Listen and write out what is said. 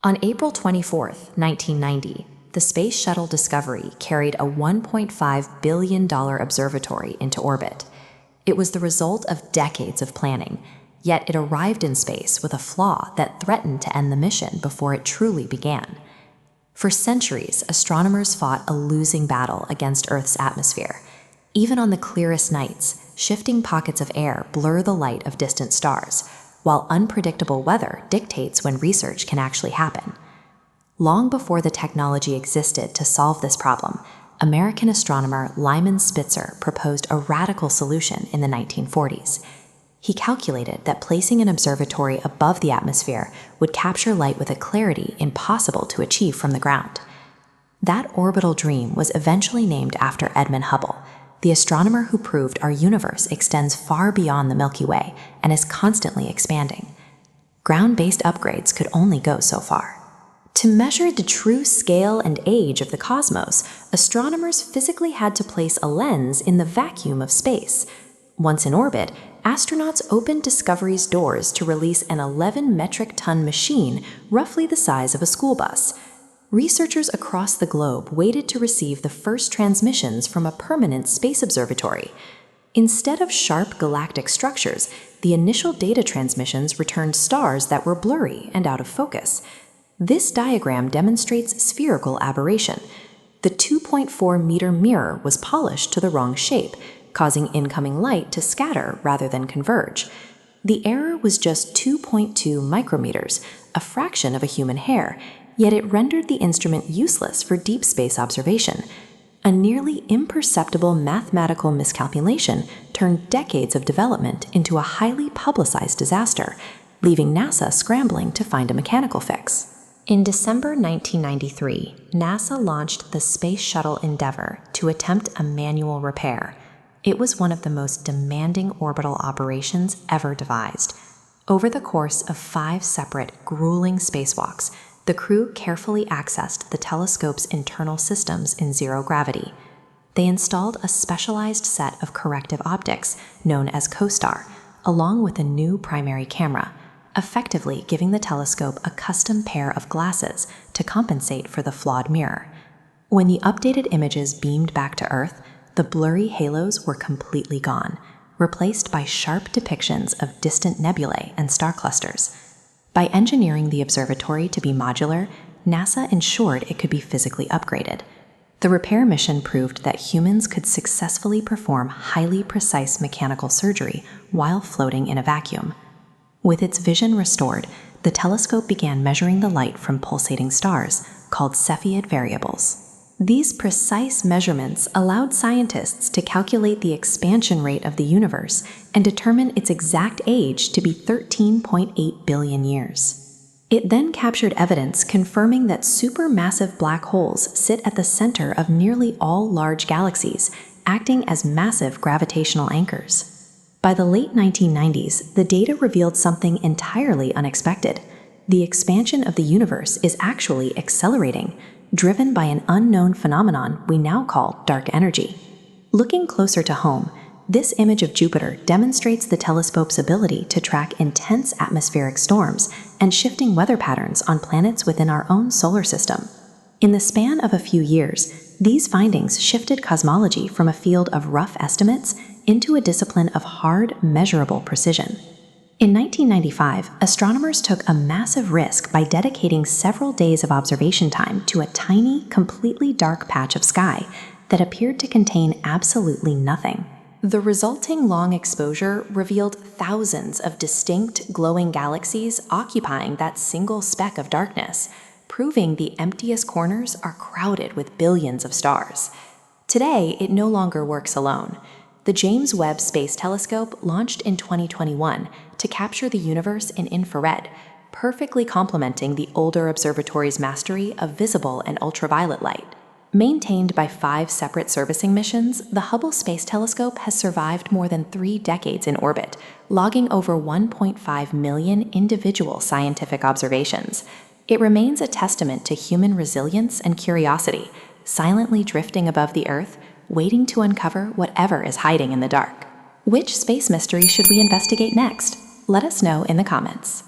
On April 24, 1990, the Space Shuttle Discovery carried a $1.5 billion observatory into orbit. It was the result of decades of planning, yet it arrived in space with a flaw that threatened to end the mission before it truly began. For centuries, astronomers fought a losing battle against Earth's atmosphere. Even on the clearest nights, shifting pockets of air blur the light of distant stars, while unpredictable weather dictates when research can actually happen. Long before the technology existed to solve this problem, American astronomer Lyman Spitzer proposed a radical solution in the 1940s. He calculated that placing an observatory above the atmosphere would capture light with a clarity impossible to achieve from the ground. That orbital dream was eventually named after Edmund Hubble, the astronomer who proved our universe extends far beyond the Milky Way and is constantly expanding. Ground-based upgrades could only go so far. To measure the true scale and age of the cosmos, astronomers physically had to place a lens in the vacuum of space. Once in orbit, astronauts opened Discovery's doors to release an 11-metric-ton machine roughly the size of a school bus. Researchers across the globe waited to receive the first transmissions from a permanent space observatory. Instead of sharp galactic structures, the initial data transmissions returned stars that were blurry and out of focus. This diagram demonstrates spherical aberration. The 2.4-meter mirror was polished to the wrong shape, causing incoming light to scatter rather than converge. The error was just 2.2 micrometers, a fraction of a human hair, yet it rendered the instrument useless for deep space observation. A nearly imperceptible mathematical miscalculation turned decades of development into a highly publicized disaster, leaving NASA scrambling to find a mechanical fix. In December 1993, NASA launched the Space Shuttle Endeavour to attempt a manual repair. It was one of the most demanding orbital operations ever devised. Over the course of 5 separate, grueling spacewalks, the crew carefully accessed the telescope's internal systems in zero gravity. They installed a specialized set of corrective optics, known as COSTAR, along with a new primary camera, effectively giving the telescope a custom pair of glasses to compensate for the flawed mirror. When the updated images beamed back to Earth, the blurry halos were completely gone, replaced by sharp depictions of distant nebulae and star clusters. By engineering the observatory to be modular, NASA ensured it could be physically upgraded. The repair mission proved that humans could successfully perform highly precise mechanical surgery while floating in a vacuum. With its vision restored, the telescope began measuring the light from pulsating stars, called Cepheid variables. These precise measurements allowed scientists to calculate the expansion rate of the universe and determine its exact age to be 13.8 billion years. It then captured evidence confirming that supermassive black holes sit at the center of nearly all large galaxies, acting as massive gravitational anchors. By the late 1990s, the data revealed something entirely unexpected. The expansion of the universe is actually accelerating, driven by an unknown phenomenon we now call dark energy. Looking closer to home, this image of Jupiter demonstrates the telescope's ability to track intense atmospheric storms and shifting weather patterns on planets within our own solar system. In the span of a few years, these findings shifted cosmology from a field of rough estimates into a discipline of hard, measurable precision. In 1995, astronomers took a massive risk by dedicating several days of observation time to a tiny, completely dark patch of sky that appeared to contain absolutely nothing. The resulting long exposure revealed thousands of distinct, glowing galaxies occupying that single speck of darkness, proving the emptiest corners are crowded with billions of stars. Today, it no longer works alone. The James Webb Space Telescope launched in 2021 to capture the universe in infrared, perfectly complementing the older observatory's mastery of visible and ultraviolet light. Maintained by 5 separate servicing missions, the Hubble Space Telescope has survived more than 3 decades in orbit, logging over 1.5 million individual scientific observations. It remains a testament to human resilience and curiosity, silently drifting above the Earth, waiting to uncover whatever is hiding in the dark. Which space mystery should we investigate next? Let us know in the comments.